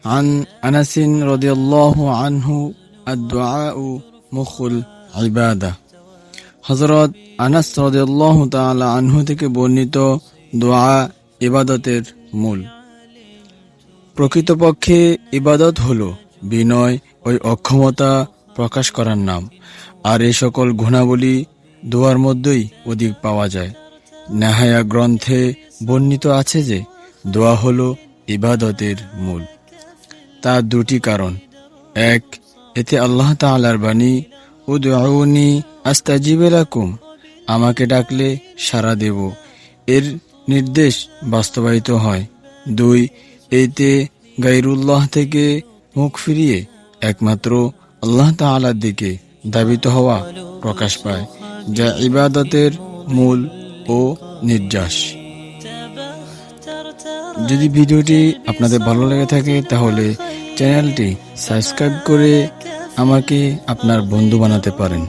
عن أنس رضي الله عنه الدعاء مخ العبادة হযরত আনাস রাদিয়াল্লাহু তাআলা আনহু থেকে বর্ণিত দোয়া ইবাদতের মূল। প্রকৃতপক্ষে ইবাদত হলো বিনয় ও অক্ষমতা প্রকাশ করার নাম, আর এই সকল গুণাবলী দোয়ার মধ্যেই অধিক পাওয়া যায়। নেহায়া গ্রন্থে বর্ণিত আছে যে দোয়া হলো ইবাদতের মূল। তার দুটি কারণ: এক, এতে আল্লাহ তাআলার বাণী উদউনি আস্তাজিব লাকুম, আমাকে ডাকলে সাড়া দেব, এর নির্দেশ বাস্তবায়িত হয়। দুই, এতে গায়রুল্লাহ থেকে মুখ ফিরিয়ে একমাত্র আল্লাহ তাআলার দিকে ধাবিত হওয়া প্রকাশ পায়, যা ইবাদতের মূল ও নির্যাস। যদি ভিডিওটি আপনাদের ভালো লেগে থাকে তাহলে চ্যানেলটি সাবস্ক্রাইব করে আমাকে আপনার বন্ধু বানাতে পারেন।